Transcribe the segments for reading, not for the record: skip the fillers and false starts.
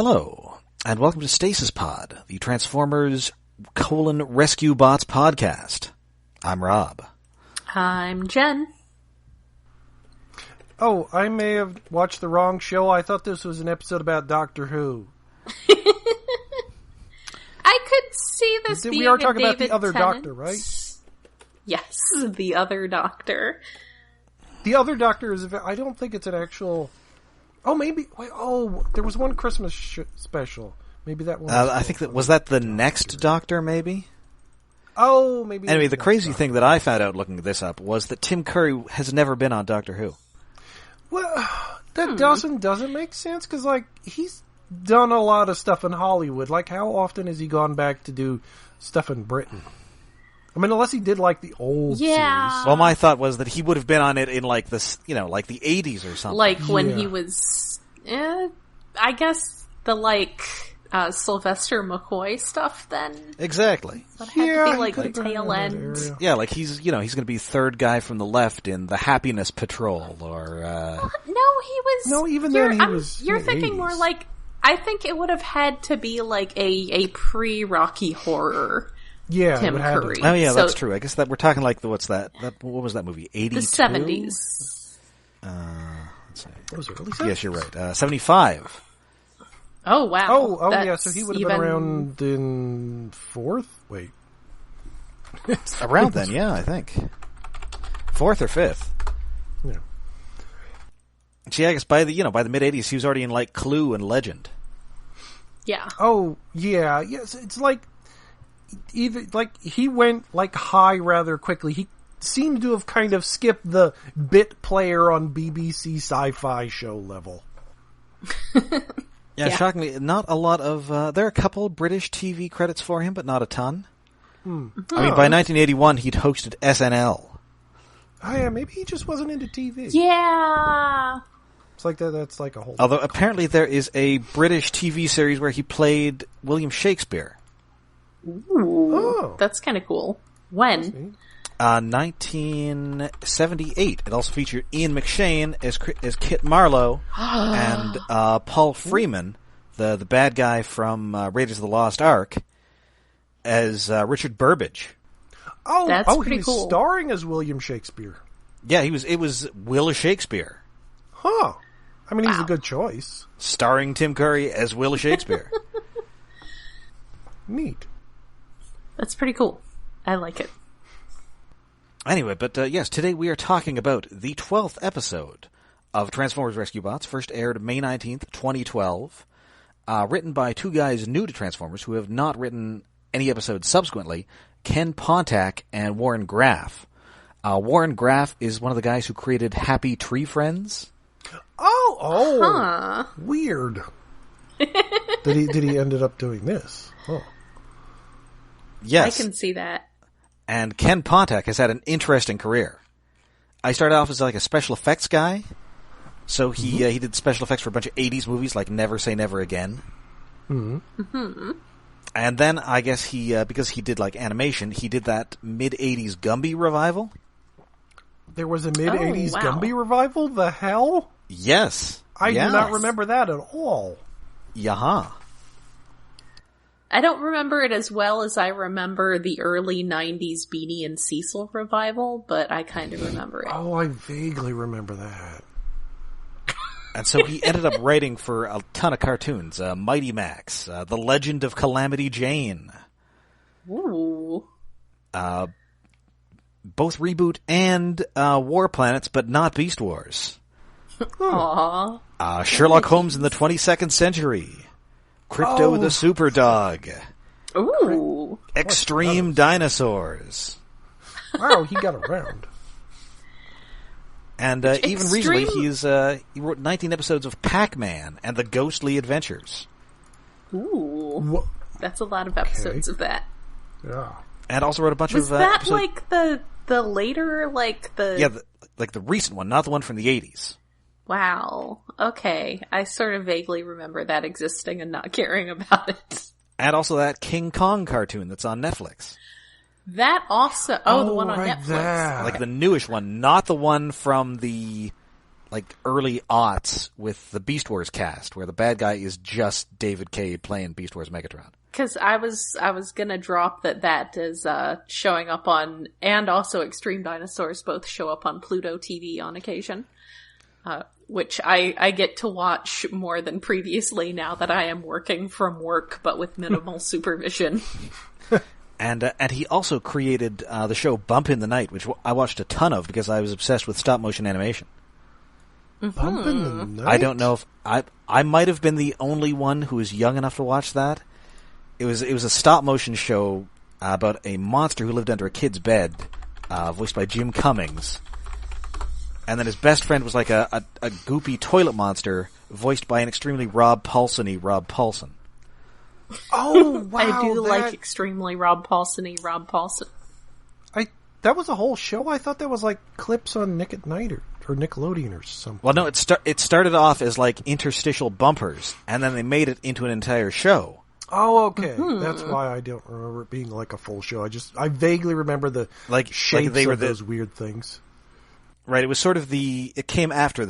Hello, and welcome to Stasis Pod, the Transformers: Rescue Bots podcast. I'm Rob. I'm Jen. Oh, I may have watched the wrong show. I thought this was an episode about Doctor Who. I could see this being we are talking a about David the other Tennant. Doctor, right? Yes, the other Doctor. The other Doctor is... I don't think it's an actual... Oh, maybe... Wait, there was one Christmas special. Maybe that one... I think that... Was that the next Doctor, maybe? Oh, maybe... Anyway, the crazy thing that I found out looking this up was that Tim Curry has never been on Doctor Who. Well, that doesn't make sense, because, like, he's done a lot of stuff in Hollywood. Like, how often has he gone back to do stuff in Britain? I mean, unless he did, like, the old series. Well, my thought was that he would have been on it in, like, this, like the 80s or something. Like, when he was... I guess the, Sylvester McCoy stuff, then? Exactly. That had to be, like, the tail end. Yeah, like, he's going to be third guy from the left in The Happiness Patrol, or... No, he was... No, even then he was... You're thinking 80s. more like... I think it would have had to be, like, a pre-Rocky Horror... Yeah, Tim Curry. Oh yeah, that's true. I guess that we're talking like what's that? What was that movie? 82? The 70s. Let's see. Was it really? Yes, you're right. 75. Oh wow. Oh yeah. So he would have been around in fourth. Wait, around then, yeah, I think fourth or fifth. Yeah. See, I guess by the mid 80s, he was already in like Clue and Legend. Yeah. Oh yeah. Yes, it's like. Either he went high rather quickly. He seemed to have kind of skipped the bit player on BBC sci-fi show level. Yeah, shockingly, not a lot of. There are a couple British TV credits for him, but not a ton. I mean, by 1981, he'd hosted SNL. Oh yeah, maybe he just wasn't into TV. Yeah. It's like that. That's like a whole. Although apparently there is a British TV series where he played William Shakespeare. Ooh, that's kind of cool. When? 1978. It also featured Ian McShane as Kit Marlowe and Paul Freeman, the bad guy from Raiders of the Lost Ark, as Richard Burbage. That's pretty he was cool. Starring as William Shakespeare. Yeah, it was Will Shakespeare. Huh. I mean, he's a good choice. Starring Tim Curry as Will Shakespeare. Neat. That's pretty cool. I like it. Anyway, but yes, today we are talking about the 12th episode of Transformers Rescue Bots, first aired May 19th, 2012, written by two guys new to Transformers who have not written any episodes subsequently, Ken Pontac and Warren Graff. Warren Graff is one of the guys who created Happy Tree Friends. Huh. Weird. Did he ended up doing this? Oh. Yes. I can see that. And Ken Pontac has had an interesting career. I started off as like a special effects guy. So he did special effects for a bunch of 80s movies like Never Say Never Again. Mm-hmm. And then I guess he, because he did like animation, he did that mid-80s Gumby revival. There was a mid-80s wow. Gumby revival? The hell? Yes. I do not remember that at all. Yaha. I don't remember it as well as I remember the early 90s Beanie and Cecil revival, but I kind of remember it. Oh, I vaguely remember that. And so he ended up writing for a ton of cartoons. Mighty Max, The Legend of Calamity Jane. Ooh. Both Reboot and War Planets, but not Beast Wars. Aww. Sherlock Holmes in the 22nd Century. Crypto the Super Dog. Ooh. Extreme Dinosaurs. Wow, he got around. And even recently, he wrote 19 episodes of Pac-Man and the Ghostly Adventures. Ooh. That's a lot of episodes of that. Yeah. And also wrote a bunch of Was that episodes... like the later, like the... Yeah, like the recent one, not the one from the 80s. Wow. Okay. I sort of vaguely remember that existing and not caring about it. And also that King Kong cartoon that's on Netflix. That also... the one on right Netflix. there. Like the newish one, not the one from the like early aughts with the Beast Wars cast, where the bad guy is just David Cade playing Beast Wars Megatron. Because I was gonna drop that is showing up on, and also Extreme Dinosaurs both show up on Pluto TV on occasion, which I get to watch more than previously now that I am working from work, but with minimal supervision. And he also created the show Bump in the Night, which I watched a ton of because I was obsessed with stop motion animation. Mm-hmm. Bump in the Night? I don't know if I might have been the only one who was young enough to watch that. It was a stop motion show about a monster who lived under a kid's bed, voiced by Jim Cummings. And then his best friend was like a goopy toilet monster, voiced by an extremely Rob Paulson-y Rob Paulson. Oh, wow. I do like extremely Rob Paulson-y Rob Paulson. That was a whole show? I thought that was like clips on Nick at Night or Nickelodeon or something. Well, no, it started off as like interstitial bumpers, and then they made it into an entire show. Oh, okay. Mm-hmm. That's why I don't remember it being like a full show. I vaguely remember the shapes of those weird things. Right, it was sort of it came after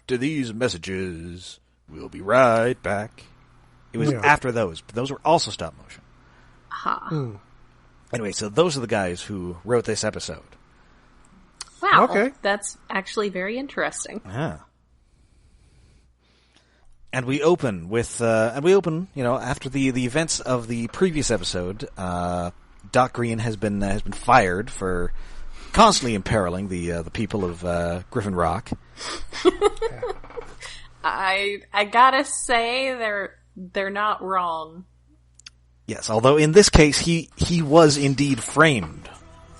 these messages, we'll be right back. It was after those, but those were also stop motion. Aha. Mm. Anyway, so those are the guys who wrote this episode. Wow. Okay. That's actually very interesting. Yeah. And we open with, after the events of the previous episode, Doc Greene has been fired for constantly imperiling the people of Griffin Rock. I gotta say they're not wrong. Yes, although in this case he was indeed framed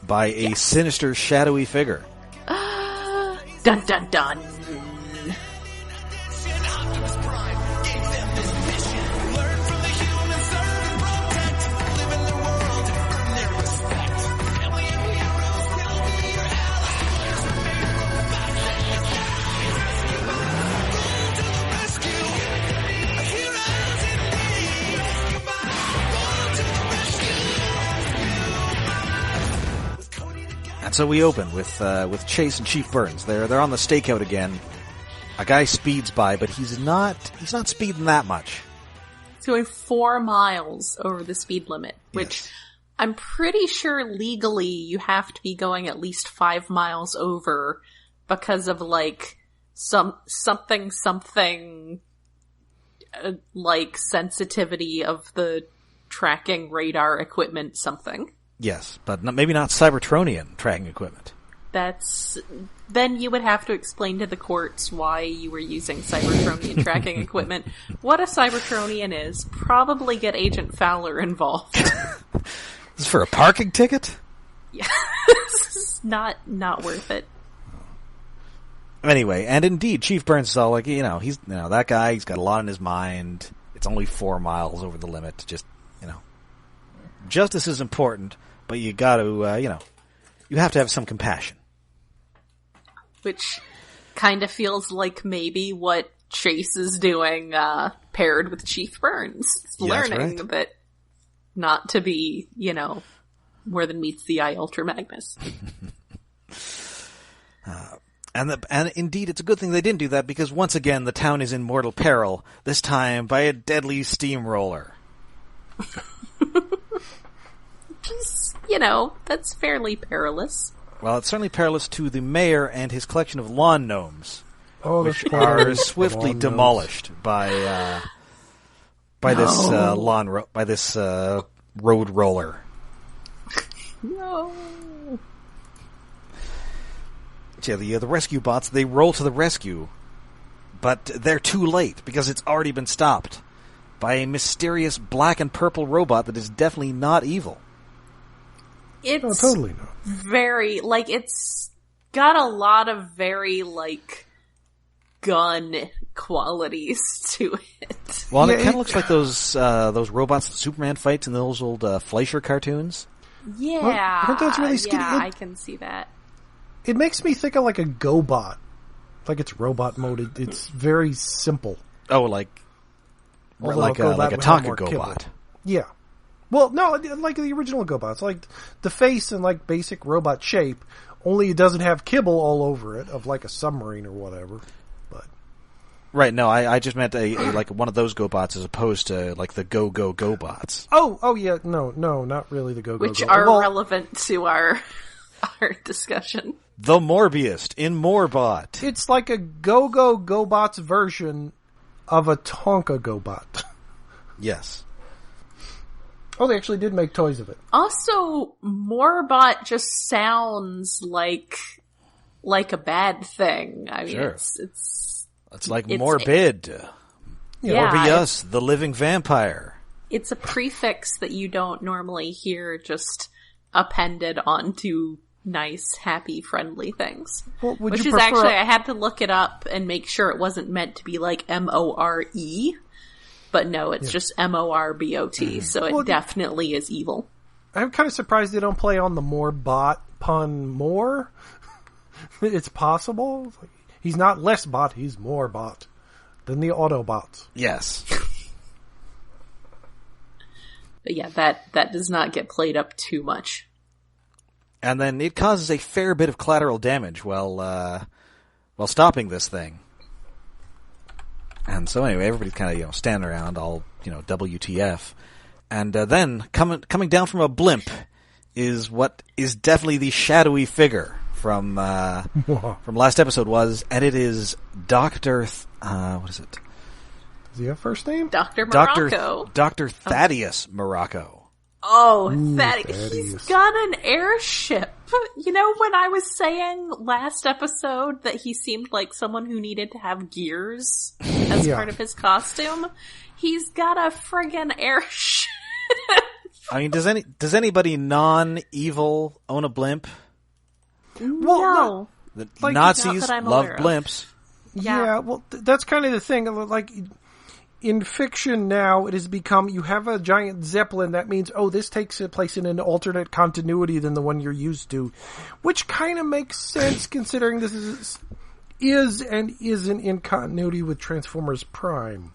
by a sinister, shadowy figure. Dun dun dun. So we open with Chase and Chief Burns. They're on the stakeout again. A guy speeds by, but he's not speeding that much. He's going 4 miles over the speed limit, which I'm pretty sure legally you have to be going at least 5 miles over because of like something like sensitivity of the tracking radar equipment something. Yes, but maybe not Cybertronian tracking equipment. Then you would have to explain to the courts why you were using Cybertronian tracking equipment. What a Cybertronian is. Probably get Agent Fowler involved. This is for a parking ticket? Yeah. This is not worth it. Anyway, and indeed, Chief Burns is all like, he's that guy, he's got a lot on his mind. It's only 4 miles over the limit. Justice is important, but you got to, you have to have some compassion. Which kind of feels like maybe what Chase is doing, paired with Chief Burns. Learning that not to be, more than meets the eye Ultra Magnus. And indeed, it's a good thing they didn't do that, because once again, the town is in mortal peril, this time by a deadly steamroller. That's fairly perilous. Well, it's certainly perilous to the mayor and his collection of lawn gnomes, which cool. are swiftly demolished by this road roller. No. Yeah, the rescue bots, they roll to the rescue, but they're too late because it's already been stopped by a mysterious black and purple robot that is definitely not evil. It's totally not. Very, it's got a lot of very, gun qualities to it. Well, it kind of looks like those robots that Superman fights in those old Fleischer cartoons. Yeah. Well, aren't those really skinny? Yeah, I can see that. It makes me think of like a GoBot. Like it's robot mode. It's very simple. Oh, like a Tonka GoBot. Yeah. Well, no, like the original GoBots, like the face and like basic robot shape, only it doesn't have kibble all over it of like a submarine or whatever. But Right, no, I just meant a like one of those GoBots as opposed to like the GoBots. Oh yeah, no, not really the Which Go. are relevant to our discussion. The Morbius in MorBot. It's like a GoBots version of a Tonka GoBot. Yes. Oh, they actually did make toys of it. Also, MorBot just sounds like a bad thing. I mean, Sure. it's like morbid. Yeah, Morbius, the living vampire. it's a prefix that you don't normally hear just appended onto nice, happy, friendly things. Well, would Which you is prefer actually, I had to look it up and make sure it wasn't meant to be like MORE. But no, it's just MORBOT, so it definitely is evil. I'm kind of surprised they don't play on the MorBot pun more. It's possible. It's like, he's not less bot, he's more bot than the Autobots. Yes. But yeah, that does not get played up too much. And then it causes a fair bit of collateral damage while stopping this thing. And so anyway, everybody's kind of, standing around all, WTF. And then coming down from a blimp is what is definitely the shadowy figure from last episode and it is Doctor what is it? Does he have a first name? Dr. Morocco. Dr. Thaddeus Morocco. Oh, Thaddeus. He's got an airship. You know, when I was saying last episode that he seemed like someone who needed to have gears as part of his costume, he's got a friggin' airship. I mean, does anybody non-evil own a blimp? No. The Like, Nazis not that I'm love aware of. blimps. Yeah, well, that's kind of the thing. Like, in fiction now, it has become, you have a giant Zeppelin, that means, this takes place in an alternate continuity than the one you're used to. Which kind of makes sense, considering this is and isn't in continuity with Transformers Prime.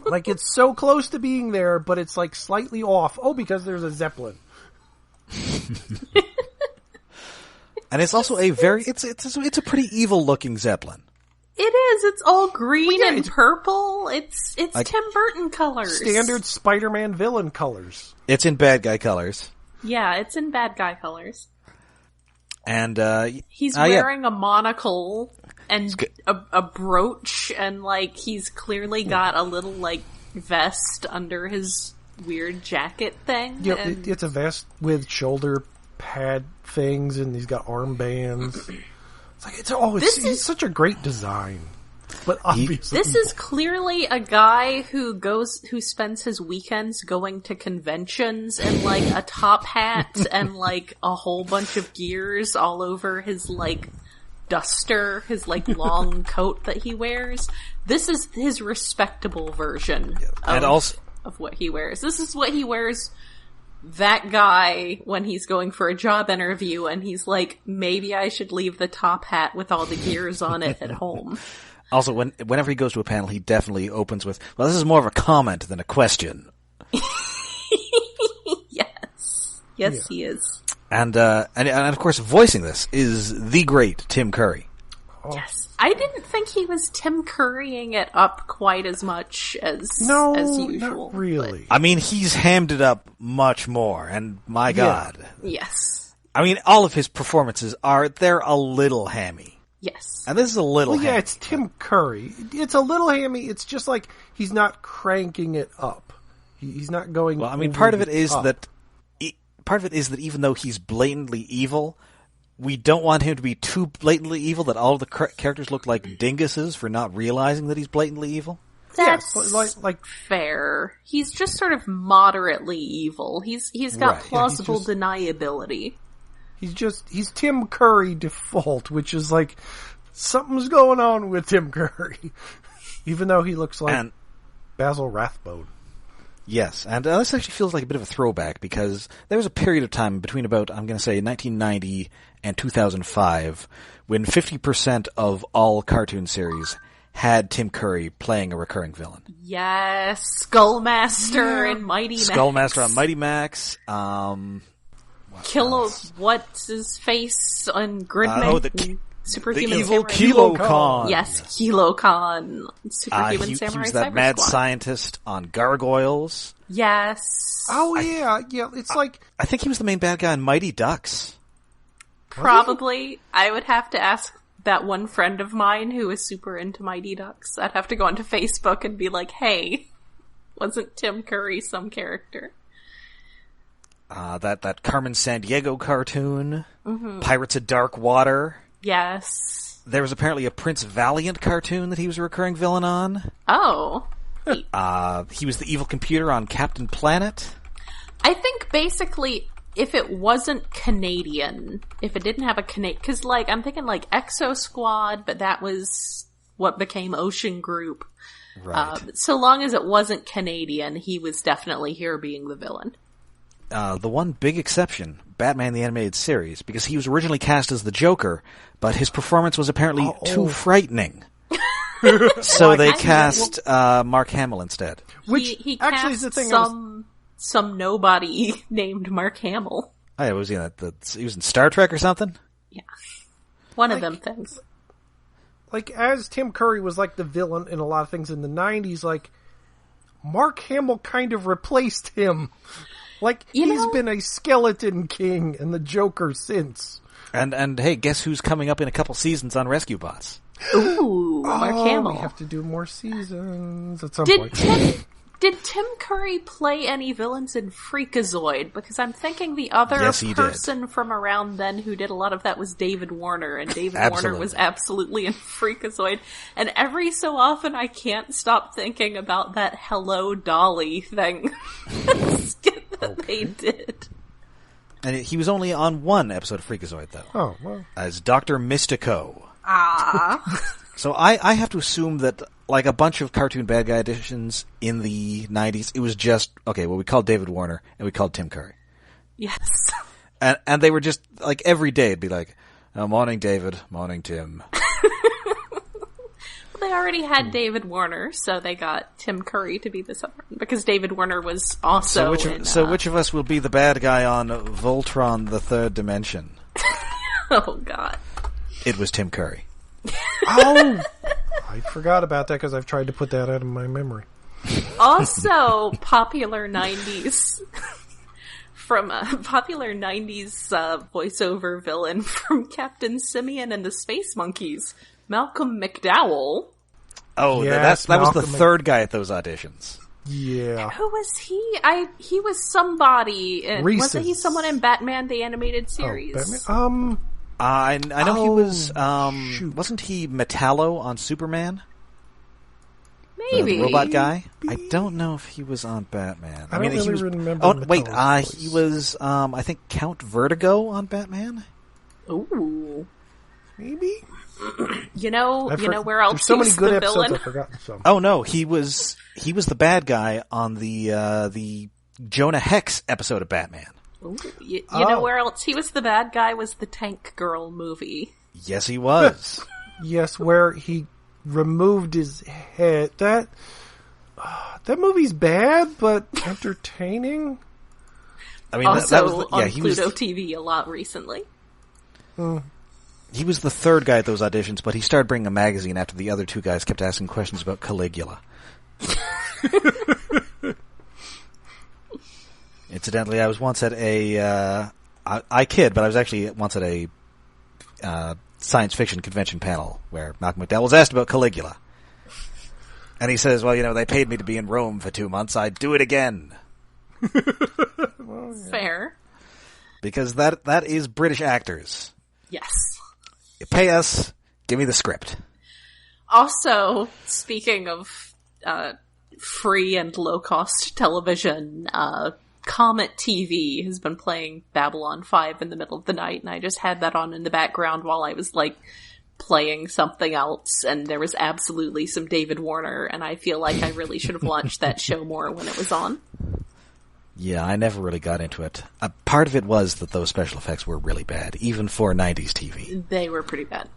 Like, it's so close to being there, but it's, like, slightly off. Oh, because there's a Zeppelin. And it's also a very, it's a pretty evil looking Zeppelin. It is. It's all green and purple. It's like, Tim Burton colors. Standard Spider-Man villain colors. It's in bad guy colors. Yeah, it's in bad guy colors. And, he's wearing a monocle and a brooch, and, like, he's clearly got a little, like, vest under his weird jacket thing. Yeah, it's a vest with shoulder pad things, and he's got armbands. It's like, it's such a great design. But obviously, this is clearly a guy who spends his weekends going to conventions and, like, a top hat and, like, a whole bunch of gears all over his, like, duster, his, like, long coat that he wears. This is his respectable version of what he wears. This is what he wears, that guy, when he's going for a job interview and he's like, maybe I should leave the top hat with all the gears on it at home. Also, whenever he goes to a panel, he definitely opens with, well, this is more of a comment than a question. Yes, he is. And of course, voicing this is the great Tim Curry. Yes. I didn't think he was Tim Currying it up quite as much as usual. Not really. I mean, he's hammed it up much more, and my God. Yes. I mean, all of his performances they're a little hammy. Yes. And this is a little hammy. Yeah, it's Tim Curry. It's a little hammy. It's just like he's not cranking it up. He's not going. Well, I mean, part of it is that even though he's blatantly evil, we don't want him to be too blatantly evil that all of the characters look like dinguses for not realizing that he's blatantly evil. That's like fair. He's just sort of moderately evil. He's got plausible deniability. He's Tim Curry default, which is like something's going on with Tim Curry, even though he looks like Basil Rathbone. Yes, and this actually feels like a bit of a throwback because there was a period of time between about, I'm going to say, 1990 and 2005 when 50% of all cartoon series had Tim Curry playing a recurring villain. Yes, Skullmaster and Mighty Max. Skullmaster on Mighty Max. What's his face on Griffin? The Superhuman evil Samurai. Kilokon. Yes, Kilokon. Superhuman he Samurai was that Cyber mad Squad. scientist on Gargoyles. Yes. Oh, yeah. It's like... I think he was the main bad guy on Mighty Ducks. Probably. I would have to ask that one friend of mine who is super into Mighty Ducks. I'd have to go onto Facebook and be like, hey, wasn't Tim Curry some character? That Carmen Sandiego cartoon. Mm-hmm. Pirates of Dark Water. Yes. There was apparently a Prince Valiant cartoon that he was a recurring villain on. Oh. He was the evil computer on Captain Planet. I think basically, if it wasn't Canadian, if it didn't have a Canadian, because I'm thinking Exo Squad, but that was what became Ocean Group. Right. So long as it wasn't Canadian, he was definitely here being the villain. The one big exception, Batman the Animated Series, because he was originally cast as the Joker, but his performance was apparently too frightening. So they cast Mark Hamill instead. Which he actually cast is the thing some nobody named Mark Hamill. Oh yeah, was he in that? He was in Star Trek or something? Yeah. One of them things. As Tim Curry was the villain in a lot of things in the 90s, Mark Hamill kind of replaced him. He's been a Skeleton King and the Joker since. And hey, guess who's coming up in a couple seasons on Rescue Bots? Ooh, Mark Hamill. We have to do more seasons at some point. Did Tim Curry play any villains in Freakazoid? Because I'm thinking the other person from around then who did a lot of that was David Warner, and David Warner was absolutely in Freakazoid. And every so often I can't stop thinking about that Hello Dolly thing that they did. And he was only on one episode of Freakazoid, though. Oh, well. As Dr. Mystico. Ah. So I have to assume that, a bunch of cartoon bad guy editions in the 90s, it was just, we called David Warner, and we called Tim Curry. Yes. And they were just, every day it'd be morning David, morning Tim. They already had David Warner, so they got Tim Curry to be the summer, because David Warner was also So which of us will be the bad guy on Voltron, the Third Dimension? Oh, God. It was Tim Curry. Oh! I forgot about that because I've tried to put that out of my memory. Also, popular 90s... From a popular 90s voiceover villain from Captain Simeon and the Space Monkeys, Malcolm McDowell. Oh, yes, that was the third guy at those auditions. Yeah. Who was he? He was somebody. Wasn't he someone in Batman the Animated Series? Oh, Batman? I know he was, wasn't he Metallo on Superman? Maybe. The robot guy? I don't know if he was on Batman. I don't really remember. Oh, wait, he was, I think Count Vertigo on Batman? Ooh. Maybe? You know where else so many good the episodes villain? I've forgotten some. Oh no, he was the bad guy on the Jonah Hex episode of Batman. Ooh. You know where else he was the bad guy was the Tank Girl movie. Yes, he was. Yes, where he removed his head. That movie's bad, but entertaining. I mean, also that was on Pluto TV a lot recently. He was the third guy at those auditions, but he started bringing a magazine after the other two guys kept asking questions about Caligula. Incidentally, I was once at I kid, but I was actually once at a science fiction convention panel where Malcolm McDowell was asked about Caligula. And he says, well, they paid me to be in Rome for 2 months. I'd do it again. Well, yeah. Fair. Because that is British actors. Yes. You pay us, give me the script. Also, speaking of free and low-cost television, Comet TV has been playing Babylon 5 in the middle of the night, and I just had that on in the background while I was, playing something else, and there was absolutely some David Warner, and I feel like I really should have watched that show more when it was on. Yeah, I never really got into it. Part of it was that those special effects were really bad, even for 90s TV. They were pretty bad.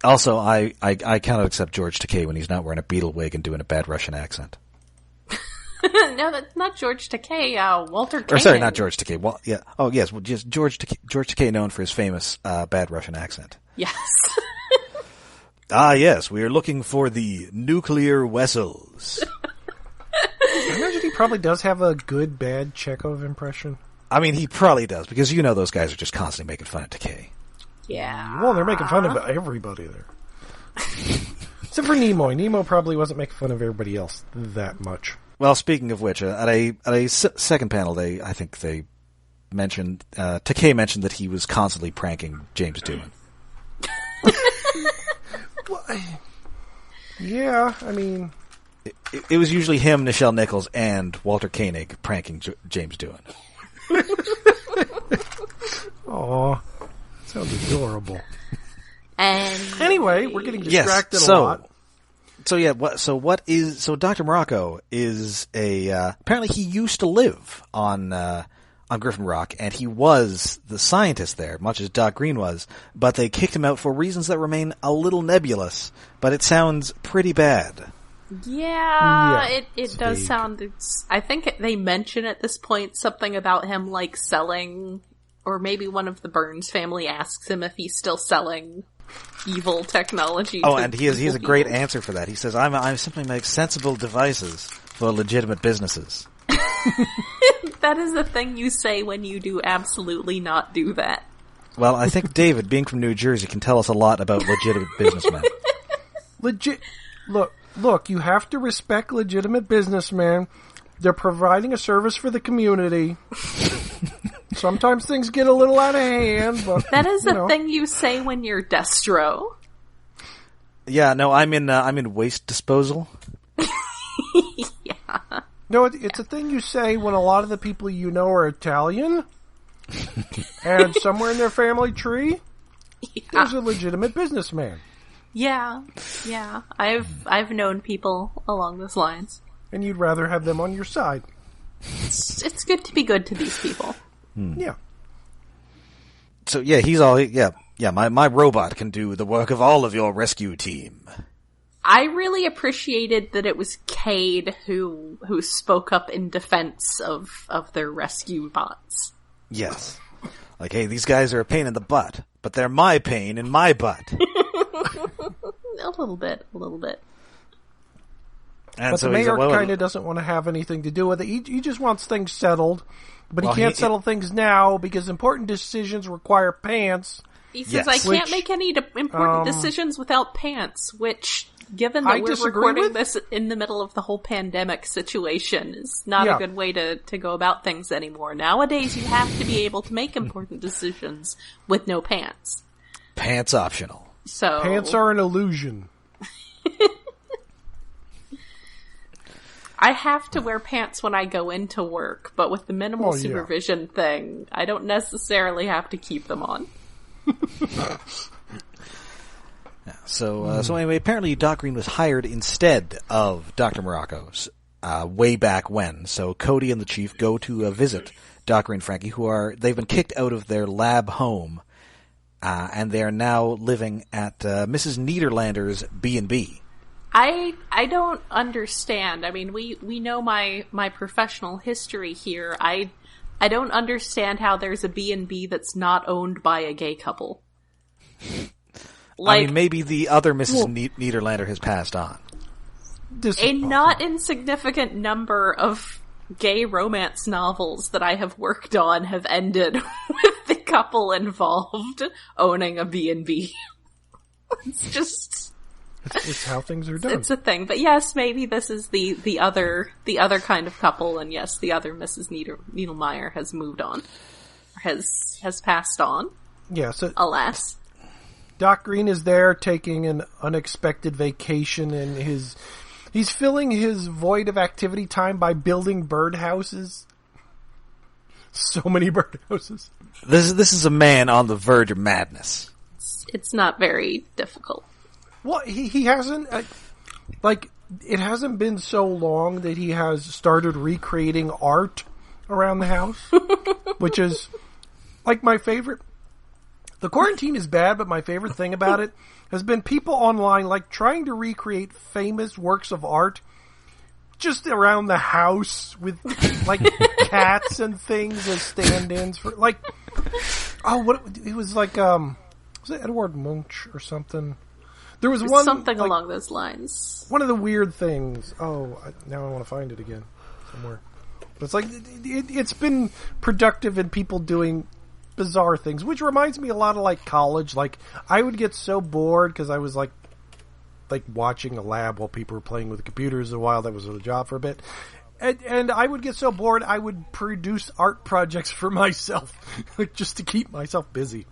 Also, I cannot accept George Takei when he's not wearing a beetle wig and doing a bad Russian accent. No, that's not George Takei. Walter Koenig. Or sorry, not George Takei. Well, yeah. Oh, yes. Well, just George Takei, known for his famous bad Russian accent. Yes. Ah, yes. We are looking for the nuclear vessels. I imagine he probably does have a good, bad Chekhov impression. I mean, he probably does, because you know those guys are just constantly making fun of Takei. Yeah. Well, they're making fun of everybody there. Except for Nimoy. Nemo probably wasn't making fun of everybody else that much. Well, speaking of which, at a second panel, I think they mentioned, Takei mentioned that he was constantly pranking James Doohan. Well, yeah, I mean... It was usually him, Nichelle Nichols, and Walter Koenig pranking James Doohan. Aw, sounds adorable. And anyway, we're getting distracted a lot. So Doctor Morocco is apparently he used to live on Griffin Rock, and he was the scientist there, much as Doc Greene was, but they kicked him out for reasons that remain a little nebulous, but it sounds pretty bad. Yeah, it does sound... I think they mention at this point something about him, like, selling... Or maybe one of the Burns family asks him if he's still selling evil technology. Oh, and he has a great answer for that. He says, I simply make sensible devices for legitimate businesses. That is the thing you say when you do absolutely not do that. Well, I think David, being from New Jersey, can tell us a lot about legitimate businessmen. Look, you have to respect legitimate businessmen. They're providing a service for the community. Sometimes things get a little out of hand, but that is the thing you say when you're Destro. Yeah, no, I'm in waste disposal. Yeah. No, it's a thing you say when a lot of the people you know are Italian, and somewhere in their family tree, there's a legitimate businessman. Yeah. I've known people along those lines. And you'd rather have them on your side. It's good to be good to these people. Yeah. So yeah, he's all my robot can do the work of all of your rescue team. I really appreciated that it was Cade who spoke up in defense of their rescue bots. Yes. Like, hey, these guys are a pain in the butt, but they're my pain in my butt. A little bit. And but so the mayor kind of doesn't want to have anything to do with it. He just wants things settled, but he can't settle things now because important decisions require pants. He says, I can't make any important decisions without pants, which, given that we're recording this in the middle of the whole pandemic situation, is not a good way to go about things anymore. Nowadays, you have to be able to make important decisions with no pants. Pants optional. So pants are an illusion. I have to wear pants when I go into work, but with the minimal supervision thing, I don't necessarily have to keep them on. So anyway, apparently Doc Greene was hired instead of Dr. Morocco way back when. So Cody and the Chief go to visit Doc Greene and Frankie, they've been kicked out of their lab home, and they are now living at Mrs. Niederlander's B&B. I don't understand. I mean, we know my professional history here. I don't understand how there's a B&B that's not owned by a gay couple. I mean, maybe the other Mrs. Niederlander has passed on. A not insignificant number of gay romance novels that I have worked on have ended with the couple involved owning a B&B. It's just... It's how things are done. It's a thing. But yes, maybe this is the other kind of couple, and yes, the other Mrs. Needlemeyer has moved on. Has passed on. Yeah, so alas. Doc Greene is there taking an unexpected vacation, and he's filling his void of activity time by building birdhouses. So many birdhouses. This is a man on the verge of madness. It's not very difficult. Well, he hasn't, it hasn't been so long that he has started recreating art around the house, which is, like, my favorite. The quarantine is bad, but my favorite thing about it has been people online like trying to recreate famous works of art just around the house with like cats and things as stand-ins for like. Oh, what it was like? Was it Edward Munch or something? There was one something like, along those lines. One of the weird things. Oh, now I want to find it again somewhere. But it's like it's been productive in people doing bizarre things, which reminds me a lot of like college. Like I would get so bored because I was like watching a lab while people were playing with computers a while. That was a job for a bit. And I would get so bored I would produce art projects for myself just to keep myself busy,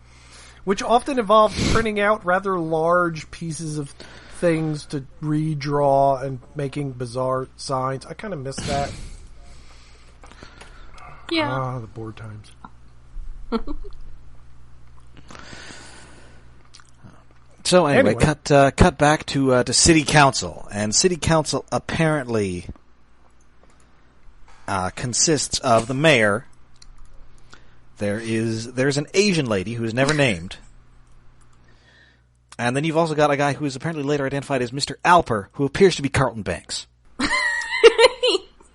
which often involved printing out rather large pieces of things to redraw and making bizarre signs. I kind of miss that. Yeah. Ah, the bored times. So anyway, cut back to City Council, and City Council apparently consists of the mayor. There's an Asian lady who is never named, and then you've also got a guy who is apparently later identified as Mr. Alper, who appears to be Carlton Banks.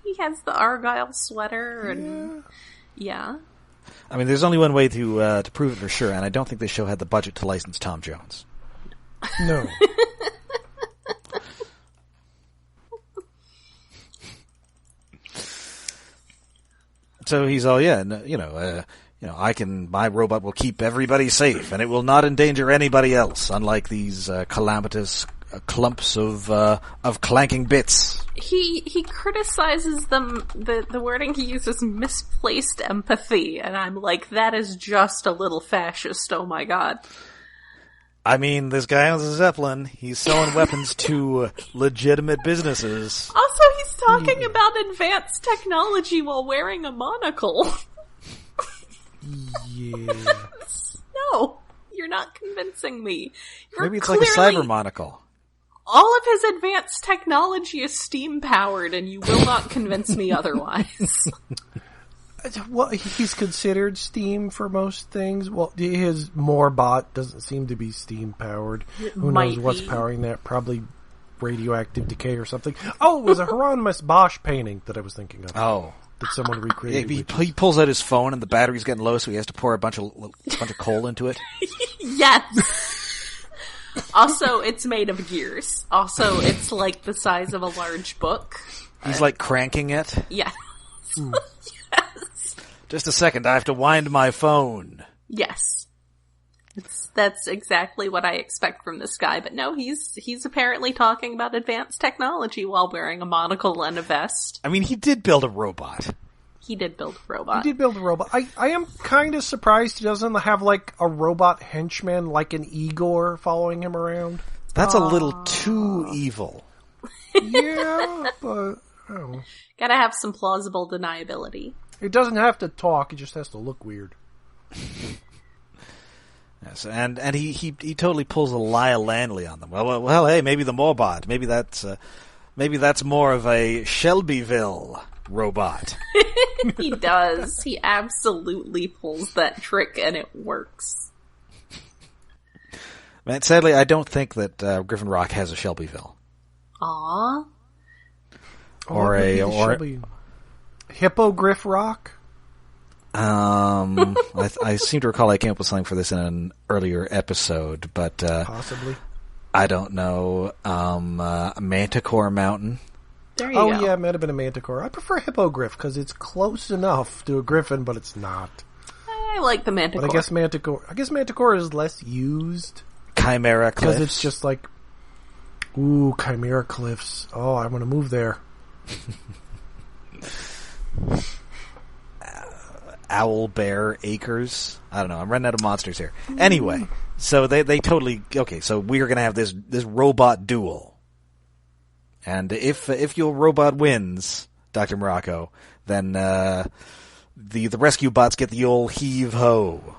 He has the Argyle sweater, and yeah. I mean, there's only one way to prove it for sure, and I don't think this show had the budget to license Tom Jones. No. So he's all, my robot will keep everybody safe, and it will not endanger anybody else, unlike these calamitous clumps of clanking bits. He criticizes them, the wording he uses, misplaced empathy, and I'm like, that is just a little fascist, oh my god. I mean, this guy owns a Zeppelin. He's selling weapons to legitimate businesses. Also, he's talking about advanced technology while wearing a monocle. Yeah. No, you're not convincing me. Maybe it's like a cyber monocle. All of his advanced technology is steam-powered, and you will not convince me otherwise. Well, he's considered steam for most things. Well, his MorBot doesn't seem to be steam-powered. Who knows what's powering that? Probably radioactive decay or something. Oh, it was a Hieronymus Bosch painting that I was thinking of. Oh. That someone recreated. Yeah, he pulls out his phone and the battery's getting low, so he has to pour a bunch of coal into it. Yes! Also, it's made of gears. Also, it's like the size of a large book. He's like cranking it? Yes. Yes. Just a second, I have to wind my phone. Yes. That's exactly what I expect from this guy, but no, he's apparently talking about advanced technology while wearing a monocle and a vest. I mean, he did build a robot. He did build a robot. I am kind of surprised he doesn't have, like, a robot henchman like an Igor following him around. That's a little too evil. Yeah, but, I don't know. Gotta have some plausible deniability. It doesn't have to talk, it just has to look weird. Yes, and he totally pulls a Lyle Landley on them. Well, hey, maybe the MorBot. Maybe that's more of a Shelbyville robot. He does. He absolutely pulls that trick, and it works. Man, sadly, I don't think that Griffin Rock has a Shelbyville. Aww. Or Hippogriff Rock? I seem to recall I came up with something for this in an earlier episode, but possibly. I don't know. Manticore Mountain. There you go. Yeah, it might have been a Manticore. I prefer Hippogriff because it's close enough to a Griffin, but it's not. I like the Manticore. But I guess Manticore is less used. Chimera Cliffs. Because it's just like, ooh, Chimera Cliffs. Oh, I want to move there. Owl Bear Acres. I don't know. I'm running out of monsters here. Anyway, so they totally okay. So we are going to have this robot duel, and if your robot wins, Doctor Morocco, then the rescue bots get the old heave ho.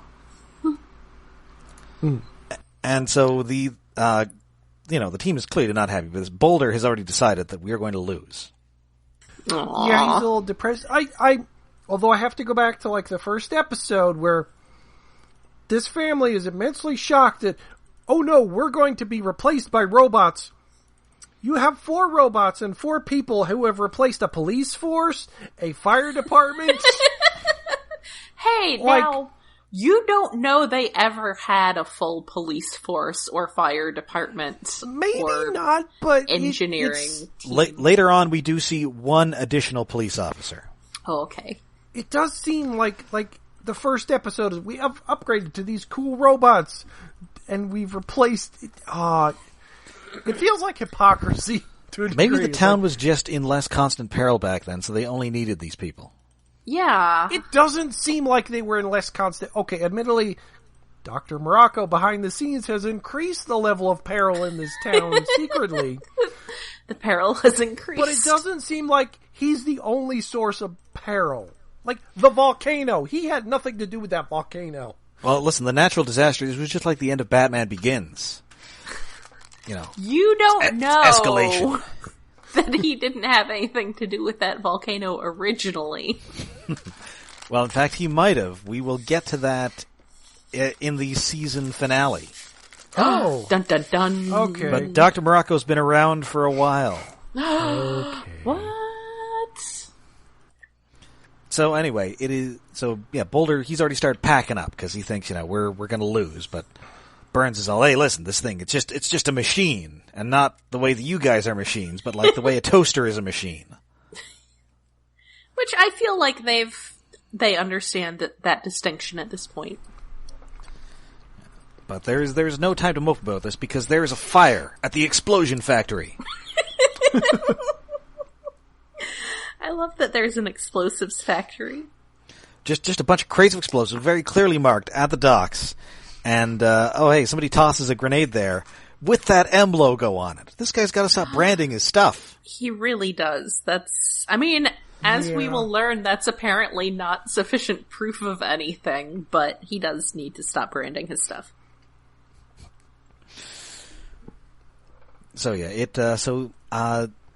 And so the team is clearly not happy with this. Boulder has already decided that we are going to lose. Aww. Yeah, he's a little depressed. Although I have to go back to like the first episode where this family is immensely shocked that, oh no, we're going to be replaced by robots. You have 4 robots and 4 people who have replaced a police force, a fire department. Hey, now, you don't know they ever had a full police force or fire department. Maybe or not, but engineering. Later on, we do see 1 additional police officer. Oh, okay. It does seem like the first episode is we have upgraded to these cool robots, and we've replaced it. It feels like hypocrisy to a degree. Maybe the town was just in less constant peril back then, so they only needed these people. Yeah. It doesn't seem like they were in less constant... Okay, admittedly, Doctor Morocco behind the scenes has increased the level of peril in this town secretly. The peril has increased. But it doesn't seem like he's the only source of peril. Like, the volcano. He had nothing to do with that volcano. Well, listen, the natural disaster, this was just like the end of Batman Begins. You don't know escalation. that he didn't have anything to do with that volcano originally. Well, in fact, he might have. We will get to that in the season finale. Oh. Dun dun dun. Okay. But Dr. Morocco's been around for a while. Okay. What? So anyway, Boulder, he's already started packing up because he thinks, we're going to lose, but Burns is all, hey, listen, this thing, it's just a machine, and not the way that you guys are machines, but like the way a toaster is a machine. Which I feel like they understand that distinction at this point. But there's no time to mope about this because there's a fire at the explosion factory. I love that there's an explosives factory. Just a bunch of crates of explosives, very clearly marked at the docks. And, hey, somebody tosses a grenade there with that M logo on it. This guy's got to stop branding his stuff. He really does. As we will learn, that's apparently not sufficient proof of anything, but he does need to stop branding his stuff. So yeah,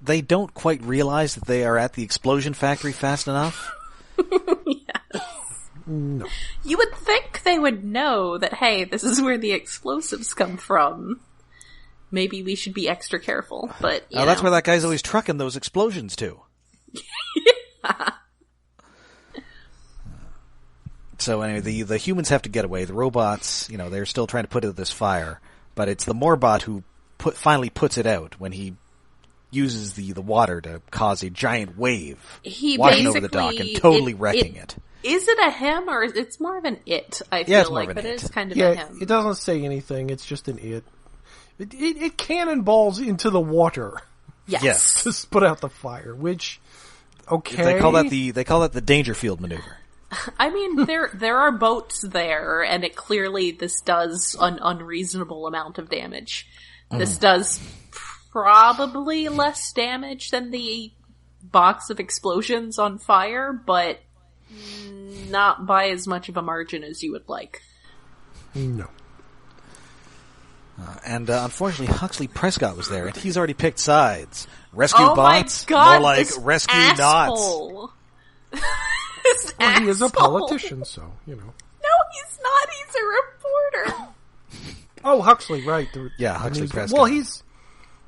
they don't quite realize that they are at the explosion factory fast enough. Yes. No. You would think they would know that, hey, this is where the explosives come from. Maybe we should be extra careful, but, that's where that guy's always trucking those explosions to. Yeah. So anyway, the humans have to get away. The robots, they're still trying to put out this fire, but it's the MorBot who finally puts it out when he uses the water to cause a giant wave washing over the dock and totally wrecking it. Is it a him, or it's more of an it, I feel it's more like, of an but it. it is kind of a him. It doesn't say anything, it's just an it. It cannonballs into the water. Yes. To put out the fire, which, okay. They call that the Dangerfield maneuver. I mean, there are boats there, and this does an unreasonable amount of damage. This does probably less damage than the box of explosions on fire, but not by as much of a margin as you would like. No. And unfortunately, Huxley Prescott was there, and he's already picked sides. Rescue bots, my God, more like rescue asshole. knots. Well, he is a politician, so, No, he's not. He's a reporter. Oh, Huxley, right. Huxley Prescott. Well,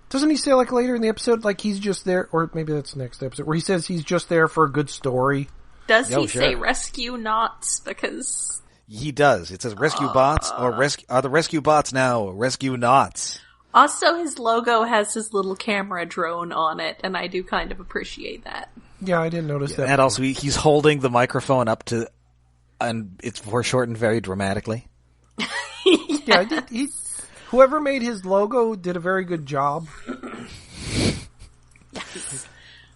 doesn't he say, like, later in the episode, like, he's just there, or maybe that's the next episode, where he says he's just there for a good story? Does he say rescue knots? Because... He does. It says rescue bots, or are the rescue bots now rescue knots? Also, his logo has his little camera drone on it, and I do kind of appreciate that. Yeah, I didn't notice that. And also, he's holding the microphone up to, and it's foreshortened very dramatically. Yeah, whoever made his logo did a very good job. Yes.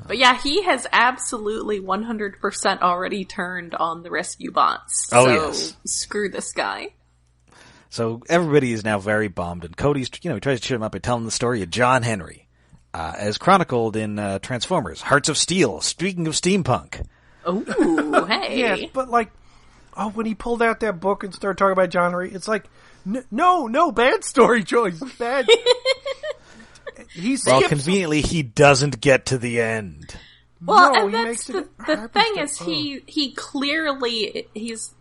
But yeah, he has absolutely 100% already turned on the rescue bots. Oh, so yes. Screw this guy. So everybody is now very bummed, and Cody's, he tries to cheer him up by telling the story of John Henry, as chronicled in Transformers, Hearts of Steel, speaking of steampunk. Oh, hey. Yeah, but when he pulled out that book and started talking about John Henry, it's like, no, bad story choice, bad. Conveniently, he doesn't get to the end. Well, No, and he that's makes the thing is he clearly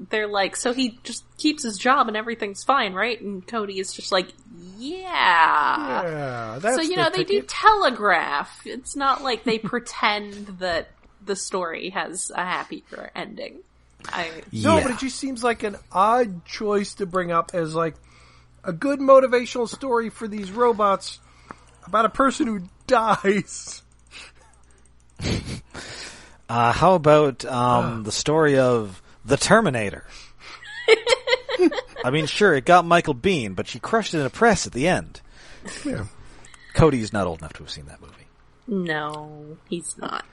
they're like, so he just keeps his job and everything's fine, right? And Cody is just like, Yeah, that's so, they do telegraph. It's not like they pretend that the story has a happier ending. No, but it just seems like an odd choice to bring up as, like, a good motivational story for these robots about a person who dies. How about the story of the Terminator? I mean, sure, it got Michael Biehn, but she crushed it in a press at the end. Yeah. Cody's not old enough to have seen that movie. No, he's not.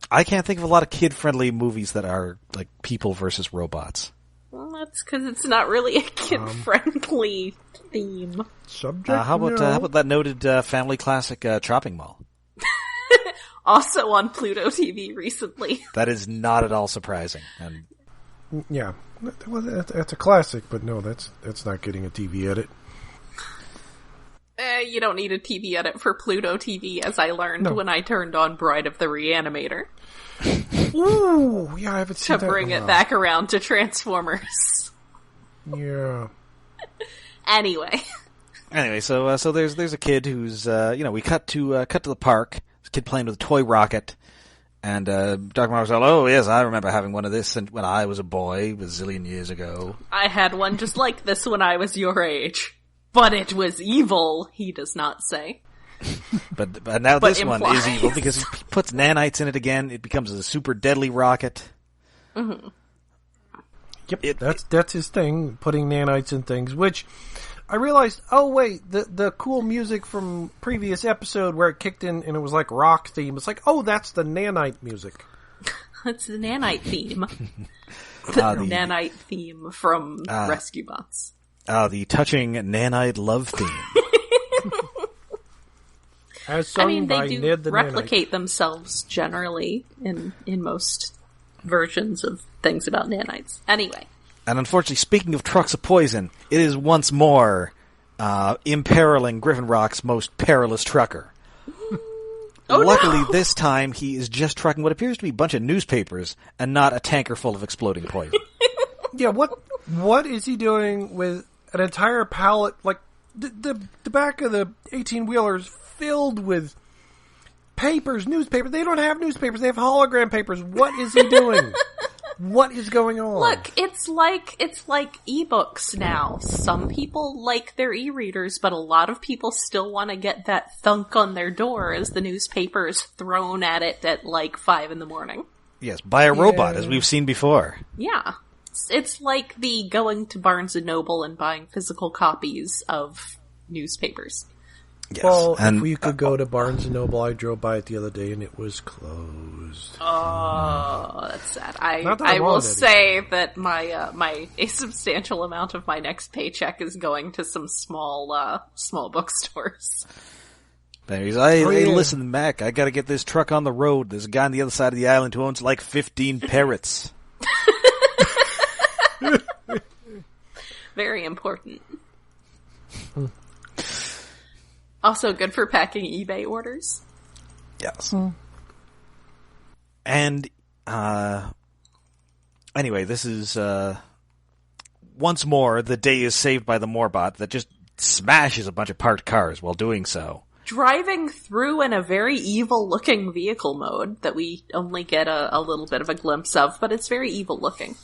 I can't think of a lot of kid-friendly movies that are, like, people versus robots. Well, that's because it's not really a kid-friendly theme. Subject? How about that noted family classic, Chopping Mall? Also on Pluto TV recently. That is not at all surprising. And Yeah. Well, that's a classic, but no, that's not getting a TV edit. You don't need a TV edit for Pluto TV, as I learned when I turned on Bride of the Reanimator. Ooh, yeah, I haven't seen that. To bring it back around to Transformers. Yeah. Anyway, so there's a kid who's we cut to the park. This kid playing with a toy rocket, and Dr. Morocco said, "Oh yes, I remember having one of this when I was a boy, a zillion years ago. I had one just like this when I was your age, but it was evil." He does not say. But now this one is evil because he puts nanites in it again. It becomes a super deadly rocket. Mm-hmm. Yep, that's his thing, putting nanites in things, which I realized, oh wait, the cool music from previous episode where it kicked in and it was like rock theme, it's like, oh, that's the nanite music. That's the nanite theme. The nanite theme from Rescue Bots. The touching nanite love theme. As sung by they do Ned the replicate nanite. themselves generally in most versions of things about nanites. Anyway. And unfortunately, speaking of trucks of poison, it is once more imperiling Griffin Rock's most perilous trucker. Luckily, this time, he is just trucking what appears to be a bunch of newspapers and not a tanker full of exploding poison. Yeah, what is he doing with an entire pallet, like, the back of the 18-wheelers filled with papers, newspapers? They don't have newspapers, they have hologram papers. What is he doing? What is going on? Look, it's like ebooks now. Some people like their e-readers, but a lot of people still want to get that thunk on their door as the newspaper is thrown at it at like 5 a.m. Yes, by a robot, as we've seen before. Yeah. It's like the going to Barnes & Noble and buying physical copies of newspapers. Yes. Well, if we could go to Barnes & Noble, I drove by it the other day and it was closed. Oh, that's sad. I will say that a substantial amount of my next paycheck is going to some small bookstores. Hey, listen, Mac, I gotta get this truck on the road. There's a guy on the other side of the island who owns like 15 parrots. Very important. Also good for packing eBay orders. Yes. And, anyway, this is, once more, the day is saved by the MorBot that just smashes a bunch of parked cars while doing so. Driving through in a very evil-looking vehicle mode that we only get a little bit of a glimpse of, but it's very evil-looking.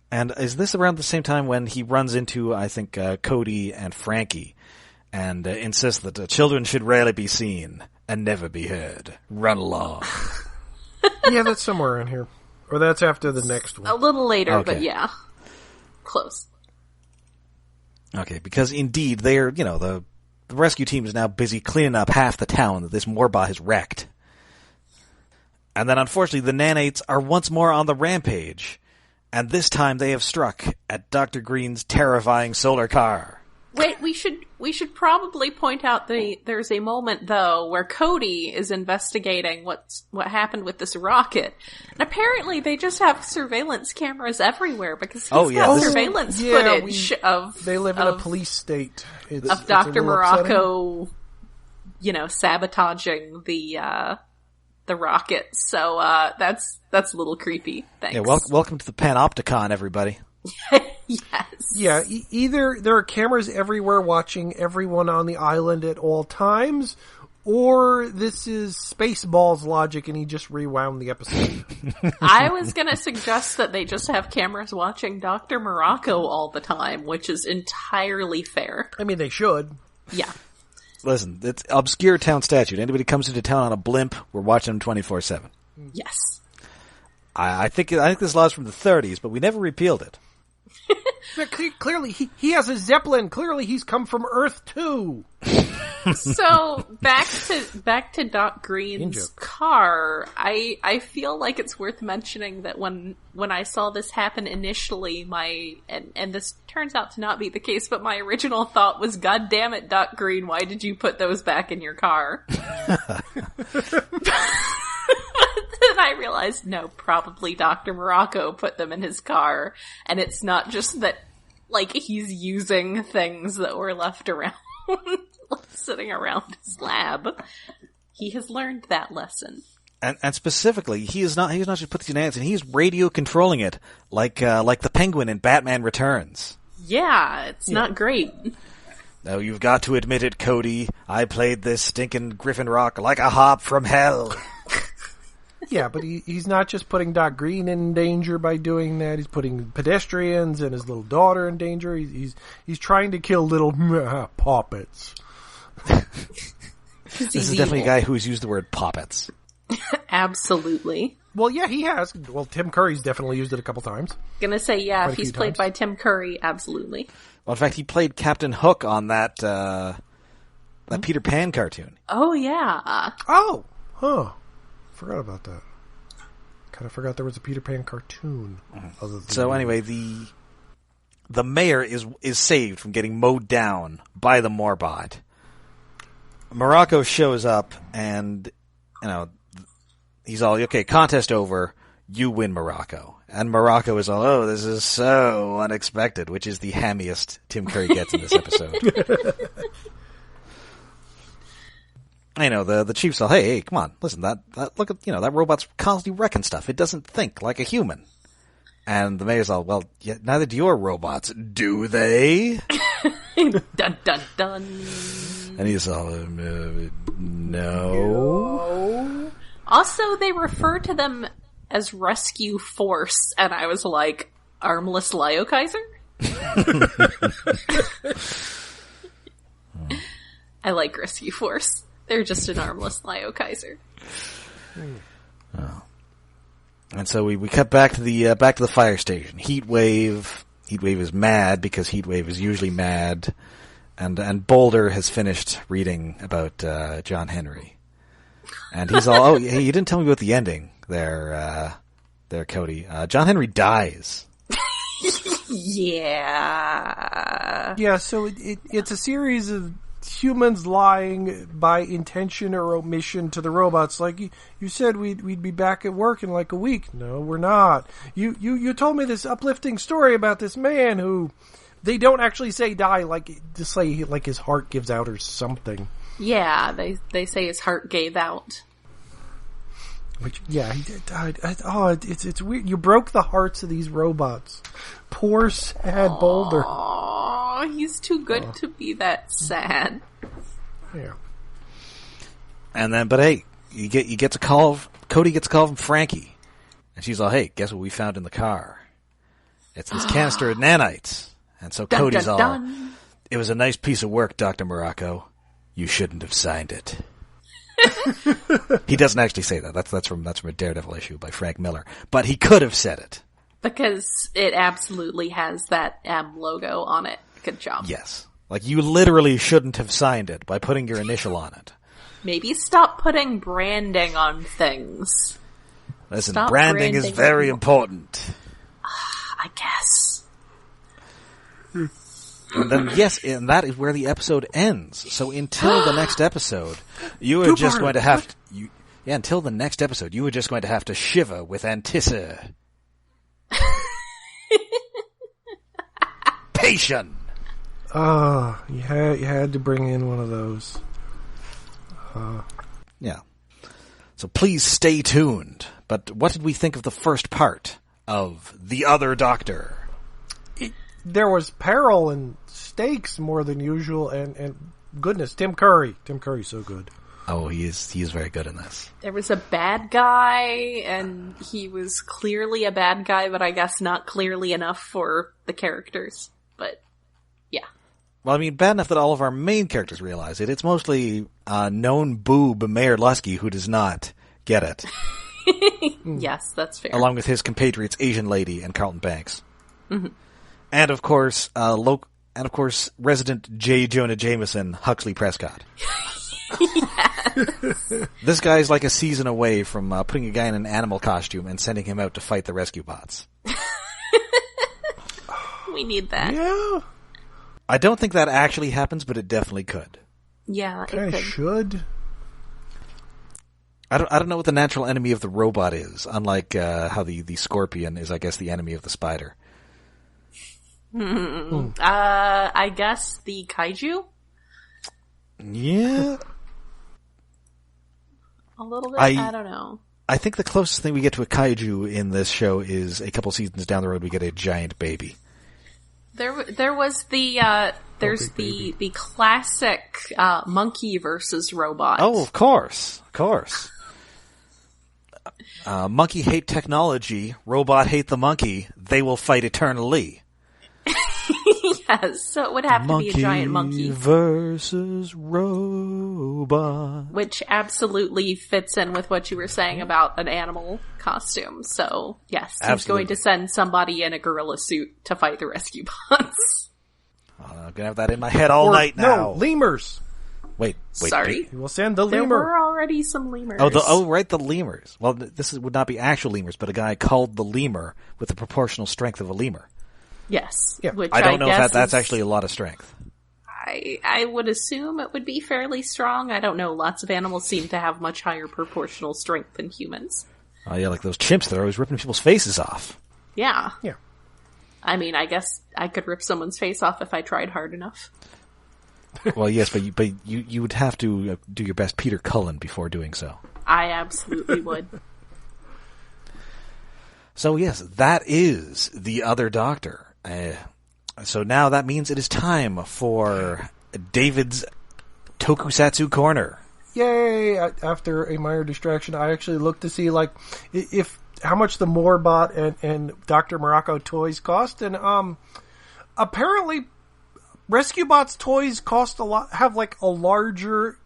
And is this around the same time when he runs into, I think, Cody and Frankie, and insists that children should rarely be seen and never be heard? Run along. Yeah, that's somewhere in here. Or that's after the next one. A little later, okay. But yeah. Close. Okay, because indeed, they're, the rescue team is now busy cleaning up half the town that this MorBot has wrecked. And then, unfortunately, the nanites are once more on the rampage. And this time they have struck at Dr. Greene's terrifying solar car. Wait, we should probably point out there's a moment though where Cody is investigating what happened with this rocket. And apparently they just have surveillance cameras everywhere because he's got surveillance footage of they live in a police state. Of Doctor Morocco, sabotaging the the rockets. So that's a little creepy. Thanks. Yeah, welcome to the Panopticon, everybody. Yes. Yeah, either there are cameras everywhere watching everyone on the island at all times, or this is Spaceballs logic and he just rewound the episode. I was going to suggest that they just have cameras watching Doctor Morocco all the time, which is entirely fair. I mean, they should. Yeah. Listen, it's obscure town statute. Anybody comes into town on a blimp, we're watching them 24/7. Yes. I think this law's from the 30s, but we never repealed it. Clearly, he has a Zeppelin. Clearly, he's come from Earth too. So back to Doc Greene's car. I feel like it's worth mentioning that when I saw this happen initially, and this turns out to not be the case, but my original thought was, God damn it, Doc Greene, why did you put those back in your car? Then I realized, no, probably Dr. Morocco put them in his car, and it's not just that, like, he's using things that were left around, sitting around his lab. He has learned that lesson. And specifically, he's not just putting these in hands, and he's radio controlling it, like the Penguin in Batman Returns. Yeah, it's not great. No, you've got to admit it, Cody. I played this stinking Griffin Rock like a hop from hell. Yeah, but he's not just putting Doc Greene in danger by doing that. He's putting pedestrians and his little daughter in danger. He's trying to kill little poppets. This is definitely a guy who's used the word poppets. Absolutely. Well, yeah, he has. Well, Tim Curry's definitely used it a couple times. Gonna say, yeah, if he's played by Tim Curry, absolutely. Well, in fact, he played Captain Hook on that Peter Pan cartoon. Oh, yeah. Oh, huh. Forgot about that. Kind of forgot there was a Peter Pan cartoon. So anyway, the mayor is saved from getting mowed down by the MorBot. Morocco shows up and, he's all, okay, contest over, you win, Morocco. And Morocco is all, oh, this is so unexpected, which is the hammiest Tim Curry gets in this episode. I know, the chief's all, hey, come on, listen, that look at, that robot's constantly wrecking stuff. It doesn't think like a human. And the mayor's all, well, yeah, neither do your robots, do they? Dun, dun, dun. And he's all, no. Also, they refer to them as Rescue Force, and I was like, armless Leo Kaiser? I like Rescue Force. They're just an armless Leo Kaiser. Oh. And so we cut back to the fire station. Heatwave is mad because Heatwave is usually mad, and Boulder has finished reading about John Henry, and he's all, oh, hey, you didn't tell me about the ending there, Cody. John Henry dies. Yeah. Yeah. So it's a series of humans lying by intention or omission to the robots. Like you said, we'd be back at work in like a week. No, we're not. You told me this uplifting story about this man who they don't actually say die, like just say like his heart gives out or something. Yeah, they say his heart gave out. Which, yeah, he died. It's weird. You broke the hearts of these robots. Poor sad Boulder. Oh, he's too good to be that sad. Yeah. And then, but hey, Cody gets a call from Frankie, and she's all, hey, guess what we found in the car? It's this canister of nanites. And so Dun, Cody's dun, all, dun. It was a nice piece of work, Dr. Morocco. You shouldn't have signed it. He doesn't actually say that. That's from a Daredevil issue by Frank Miller. But he could have said it. Because it absolutely has that M logo on it. Good job. Yes. Like, you literally shouldn't have signed it by putting your initial on it. Maybe stop putting branding on things. Listen, Stop branding is very important. I guess. And then, yes, and that is where the episode ends. So until the next episode, you are just going to have to... until the next episode, you are just going to have to shiver with anticipation. You had to bring in one of those. Yeah. So please stay tuned. But what did we think of the first part of The Other Doctor? There was peril and stakes more than usual, and goodness, Tim Curry. Tim Curry's so good. Oh, he is very good in this. There was a bad guy, and he was clearly a bad guy, but I guess not clearly enough for the characters. But, yeah. Well, I mean, bad enough that all of our main characters realize it. It's mostly known boob Mayor Lusky who does not get it. Yes, that's fair. Along with his compatriots, Asian Lady and Carlton Banks. Mm-hmm. And of course, resident J. Jonah Jameson, Huxley Prescott. Yes. This guy's like a season away from putting a guy in an animal costume and sending him out to fight the rescue bots. We need that. Yeah. I don't think that actually happens, but it definitely could. Yeah, it Kinda could. should. I don't know what the natural enemy of the robot is, unlike how the scorpion is, I guess, the enemy of the spider. I guess the kaiju? Yeah. A little bit? I don't know. I think the closest thing we get to a kaiju in this show is a couple seasons down the road we get a giant baby. There was there's the classic monkey versus robot. Oh, of course. Monkey hate technology, robot hate the monkey, they will fight eternally. Yes, so it would have to be a giant monkey. Versus robot. Which absolutely fits in with what you were saying about an animal costume. So, yes, he's going to send somebody in a gorilla suit to fight the rescue bots. I'm going to have that in my head all night now. No, lemurs. Wait. Sorry? We'll send the There lemur. were already some lemurs. Right, the lemurs. Well, would not be actual lemurs, but a guy called the lemur with the proportional strength of a lemur. Yes. Yeah. Which I don't know guess if that's actually a lot of strength. I would assume it would be fairly strong. I don't know. Lots of animals seem to have much higher proportional strength than humans. Oh yeah, like those chimps that are always ripping people's faces off. Yeah. Yeah. I mean, I guess I could rip someone's face off if I tried hard enough. Well, yes, but you would have to do your best Peter Cullen before doing so. I absolutely would. So yes, that is The Other Doctor. So now that means it is time for David's Tokusatsu Corner. Yay! After a minor distraction, I actually looked to see how much the MorBot and Doctor Morocco toys cost, and apparently Rescue Bots toys cost a lot. Have a larger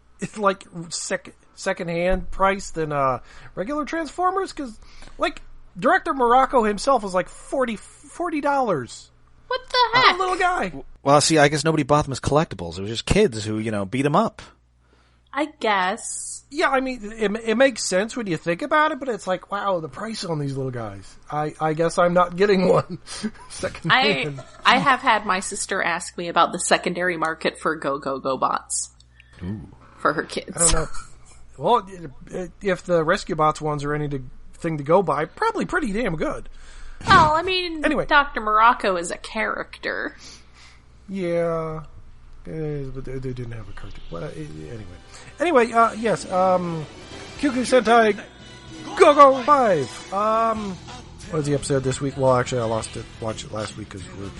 second-hand price than regular Transformers, because Director Morocco himself was $40. What the heck? A little guy. Well, see, I guess nobody bought them as collectibles. It was just kids who, beat them up. I guess. Yeah, I mean, it makes sense when you think about it, but it's wow, the price on these little guys. I guess I'm not getting one second hand. I have had my sister ask me about the secondary market for Go Bots. Ooh. For her kids. I don't know. Well, if the Rescue Bots ones are anything to go by, probably pretty damn good. Well, I mean, anyway. Dr. Morocco is a character. Yeah. But they didn't have a cartoon. Anyway, yes. QQ Sentai Go 5. What was the episode this week? Well, actually, I watched it last week because we're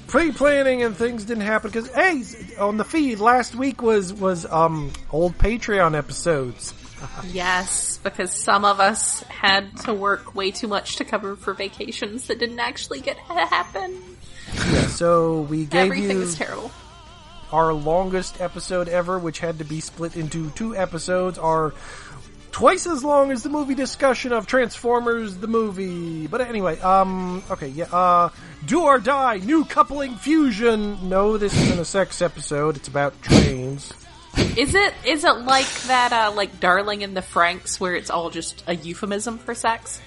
pre-planning and things didn't happen. Because, hey, on the feed, last week was old Patreon episodes. Yes, because some of us had to work way too much to cover for vacations that didn't actually get to happen. Yeah, so we gave Everything is terrible. Our longest episode ever, which had to be split into 2 episodes, are twice as long as the movie discussion of Transformers the movie. But anyway, okay, yeah, Do or Die, New Coupling Fusion. No, this isn't a sex episode, it's about trains. Is it like that, like Darling in the Franxx, where it's all just a euphemism for sex?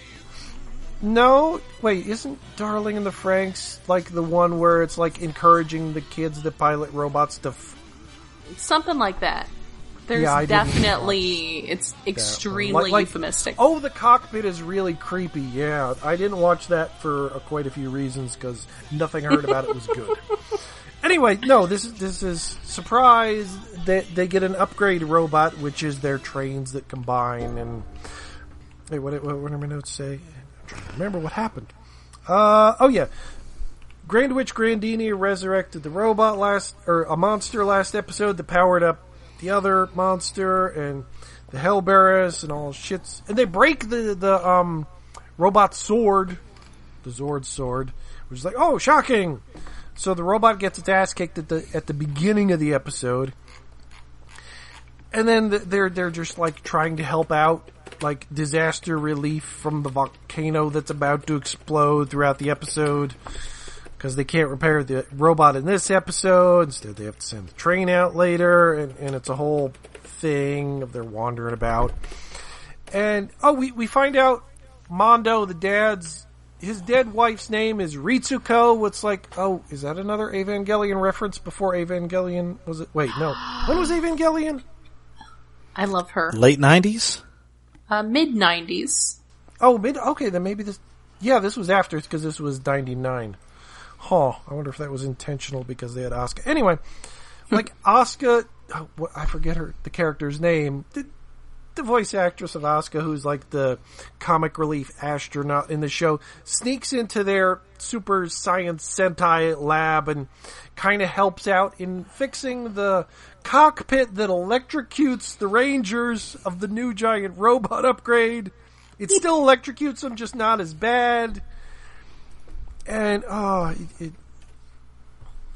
No, wait, isn't Darling in the Franxx like the one where it's encouraging the kids that pilot robots to... Something like that. There's definitely... It's extremely euphemistic. Oh, the cockpit is really creepy, yeah. I didn't watch that for quite a few reasons, because nothing I heard about it was good. Anyway, no, this is surprise. they get an upgrade robot, which is their trains that combine. And wait, what did my notes say? I'm trying to remember what happened. Oh yeah, Grand Witch Grandini resurrected the robot a monster last episode that powered up the other monster and the Hellbearers and all shits. And they break the robot sword, the Zord sword, which is like, oh, shocking. So the robot gets its ass kicked at the beginning of the episode. And then they're just like trying to help out, like disaster relief from the volcano that's about to explode throughout the episode. Because they can't repair the robot in this episode. Instead, they have to send the train out later. And it's a whole thing of they're wandering about. And, we find out Mondo, his dead wife's name is Ritsuko. It's like, is that another Evangelion reference before Evangelion? Was it? Wait, no. When was Evangelion? I love her. Late 90s? Mid-90s. Oh, okay, then maybe this... Yeah, this was after, because this was 99. Huh, I wonder if that was intentional because they had Asuka. Anyway, like Asuka... I forget the character's name. The voice actress of Asuka, who's like the comic relief astronaut in the show, sneaks into their super science Sentai lab and kind of helps out in fixing the cockpit that electrocutes the Rangers of the new giant robot upgrade. It still electrocutes them, just not as bad. And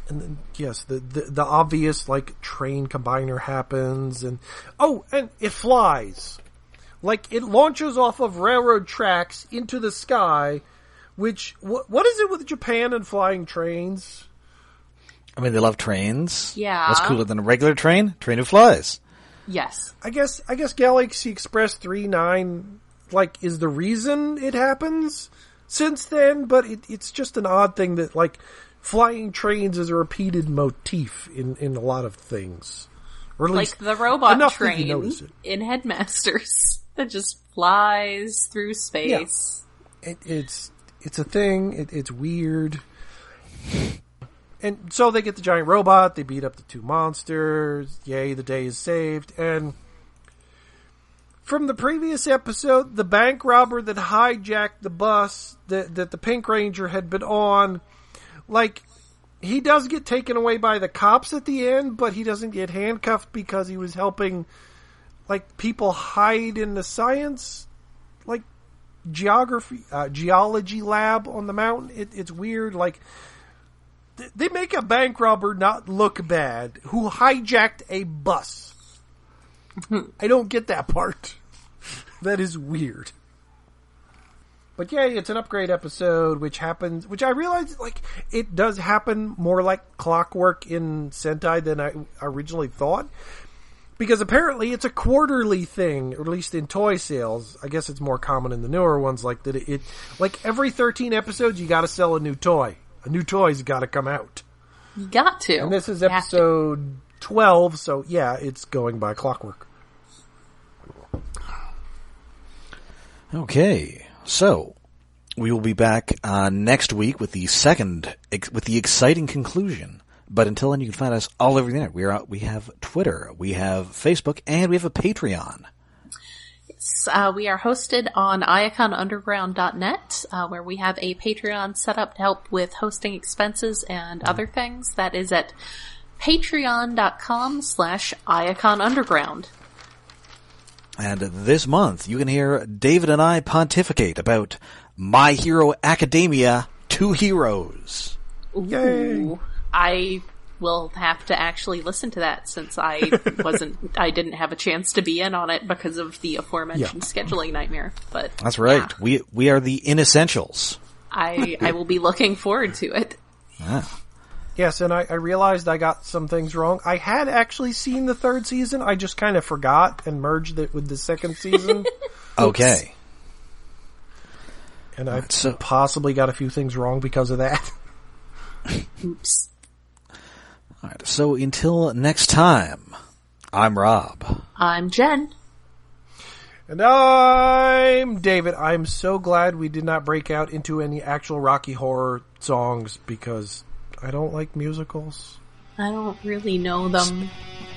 and then, yes, the obvious, like, train combiner happens, and it flies. Like, it launches off of railroad tracks into the sky, which, what is it with Japan and flying trains? I mean, they love trains. Yeah. What's cooler than a regular train? Train who flies. Yes. I guess Galaxy Express 39, like, is the reason it happens since then, but it's just an odd thing that, like, flying trains is a repeated motif in a lot of things. Or at least like the robot train in Headmasters that just flies through space. Yeah. It's a thing. It's weird. And so they get the giant robot. They beat up the two monsters. Yay, the day is saved. And from the previous episode, the bank robber that hijacked the bus that the Pink Ranger had been on, like, he does get taken away by the cops at the end, but he doesn't get handcuffed because he was helping, like, people hide in the science, like, geology lab on the mountain. It's weird. Like, they make a bank robber not look bad who hijacked a bus. I don't get that part. That is weird. But yeah, it's an upgrade episode, which I realize, like, it does happen more like clockwork in Sentai than I originally thought. Because apparently it's a quarterly thing, or at least in toy sales. I guess it's more common in the newer ones, like that it like every 13 episodes you gotta sell a new toy. A new toy's gotta come out. You got to. And this is episode 12, so yeah, it's going by clockwork. Okay. So, we will be back next week with the exciting conclusion. But until then, you can find us all over the internet. We have Twitter, we have Facebook, and we have a Patreon. Yes, we are hosted on iaconunderground.net, where we have a Patreon set up to help with hosting expenses and other things. That is at patreon.com/iaconunderground. And this month, you can hear David and I pontificate about My Hero Academia 2 Heroes. Yay! I will have to actually listen to that since I didn't have a chance to be in on it because of the aforementioned scheduling nightmare. But that's right. Yeah. We are the inessentials. I will be looking forward to it. Ah. Yes, and I realized I got some things wrong. I had actually seen the third season. I just kind of forgot and merged it with the second season. Okay. And I possibly got a few things wrong because of that. Oops. All right. So until next time, I'm Rob. I'm Jen. And I'm David. I'm so glad we did not break out into any actual Rocky Horror songs because I don't like musicals. I don't really know them.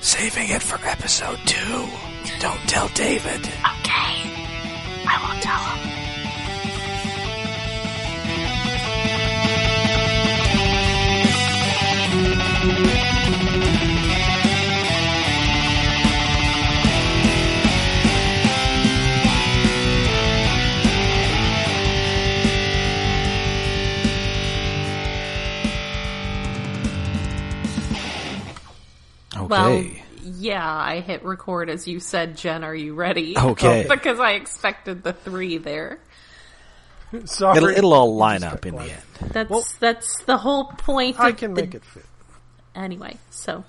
Saving it for episode 2. Don't tell David. Okay. I won't tell him. Okay. Well, yeah, I hit record as you said, Jen, are you ready? Okay. Because I expected the 3 there. Sorry. It'll all line up in the end. That's the whole point I of can the... make it fit. Anyway, so